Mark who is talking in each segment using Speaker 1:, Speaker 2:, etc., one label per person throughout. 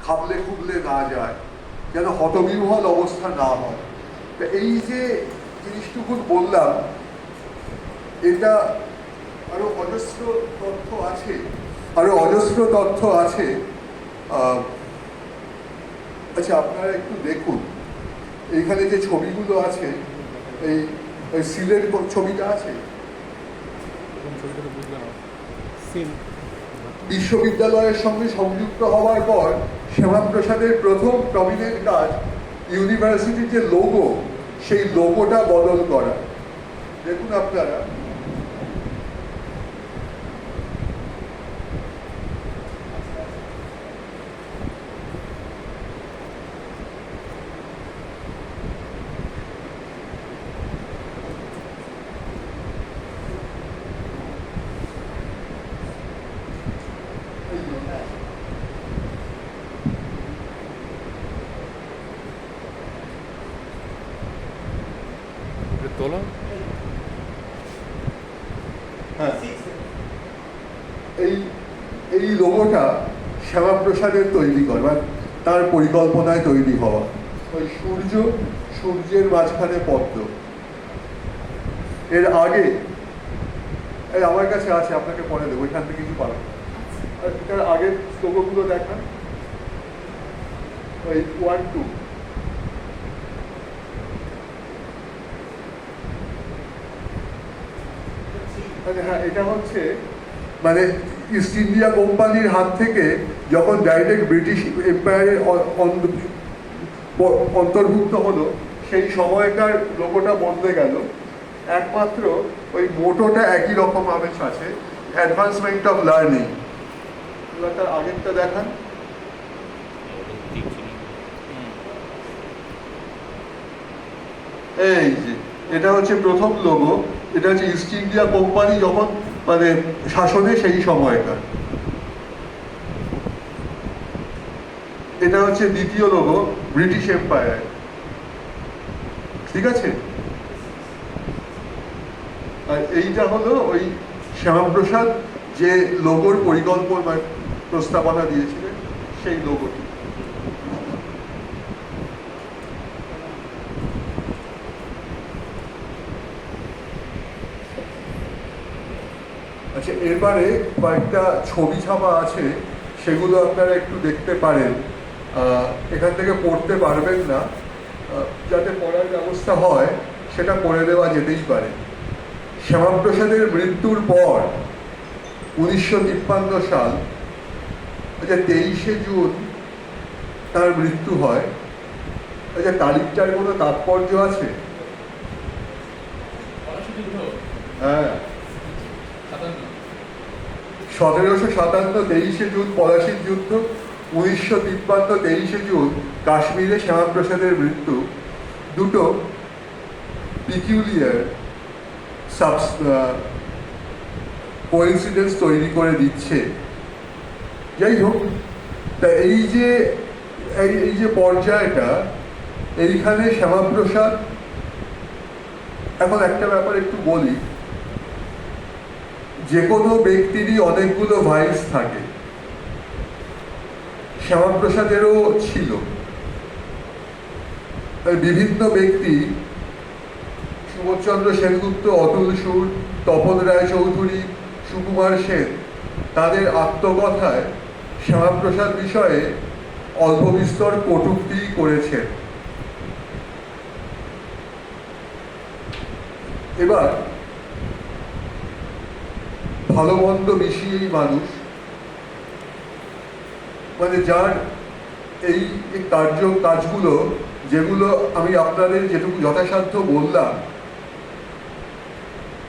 Speaker 1: খাবলে খুবলে না যায়, যেন হতবিহ্বল অবস্থা না হয়। তা এই যে জিনিসটুকু বললাম, এটা আরো অজস্র তথ্য আছে। আচ্ছা, আপনারা একটু দেখুন এইখানে যে ছবিগুলো আছে, এই সিলের ছবিটা আছে। বিশ্ববিদ্যালয়ের সঙ্গে সংযুক্ত হওয়ার পর শ্যামাপ্রসাদের প্রথম প্রমিনেন্ট কাজ ইউনিভার্সিটির যে লোগো, সেই লোগোটা বদল করা। দেখুন আপনারা,
Speaker 2: তোলা
Speaker 1: হ্যাঁ, এই লোগোটা শ্যামাপ্রসাদের তৈরি করা, তার পরিকল্পনায় তৈরি হওয়া। ওই সূর্যের মাঝখানে পদ্ম। এর আগে এই আমার কাছে আছে, আপনাকে পরে দেবো, ওইখান থেকে কিছু পাবেন। আর এটার আগের লোগোগুলো দেখান, ওই 1-2। হ্যাঁ, এটা হচ্ছে মানে ইস্ট ইন্ডিয়া কোম্পানির হাত থেকে যখন ডাইরেক্ট ব্রিটিশ এম্পায়ারের অন্তর্ভুক্ত হলো, সেই সময়কার লোগোটা বদলে গেল। একমাত্র ওই মোটোটা একই রকম আবেশ আছে, অ্যাডভান্সমেন্ট অফ লার্নিং। তার আগেরটা দেখান। এই যে এটা হচ্ছে প্রথম লোগো, এটা হচ্ছে ইস্ট ইন্ডিয়া কোম্পানি যখন মানে শাসনে সেই সময়কার। এটা হচ্ছে দ্বিতীয় লোগো, ব্রিটিশ এম্পায়ার। ঠিক আছে, আর এইটা হলো ওই শ্যামাপ্রসাদ যে লোগোর পরিকল্পনা প্রস্তাবনা দিয়েছিলেন, সেই লোগোটি। আচ্ছা, এরপরে কয়েকটা ছবি ছাপা আছে, সেগুলো আপনারা একটু দেখতে পারেন। এখান থেকে পড়তে পারবেন না, যাতে পড়ার ব্যবস্থা হয় সেটা করে দেওয়া যেতেই পারে। শ্যামাপ্রসাদের মৃত্যুর পর 1953 সাল, আচ্ছা 23শে জুন তার মৃত্যু হয়। আচ্ছা, তারিখটার কোনো তাৎপর্য আছে? হ্যাঁ, 1757 23শে জুন পলাশির যুদ্ধ, 1953 23শে জুন কাশ্মীরে শ্যামাপ্রসাদের মৃত্যু। দুটো পিকিউলিয়ার কোইন্সিডেন্স তৈরি করে দিচ্ছে। যাই হোক, তা এই যে পর্যায়টা, এইখানে শ্যামাপ্রসাদ, এখন একটা ব্যাপার একটু বলি, যে কোনো ব্যক্তিরই অনেকগুলো ভাইস থাকে, শ্যামাপ্রসাদেরও ছিল। বিভিন্ন ব্যক্তি, সুবোধচন্দ্র সেনগুপ্ত, অতুল সুর, তপন রায় চৌধুরী, সুকুমার সেন, তাদের আত্মকথায় শ্যামাপ্রসাদ বিষয়ে অল্প বিস্তর কটূক্তি করেছেন। এবার ভালো মন্দ মিশিয়েই মানুষ, মানে যার এই কাজগুলো, যেগুলো আমি আপনাদের যেটুকু যথাসাধ্য বললাম,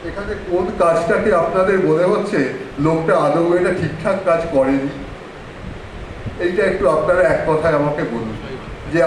Speaker 1: এখানে কোন কাজটাকে আপনাদের মনে হচ্ছে লোকটা আদৌ এটা ঠিকঠাক কাজ করেনি, এইটা একটু আপনারা এক কথায় আমাকে বলুন।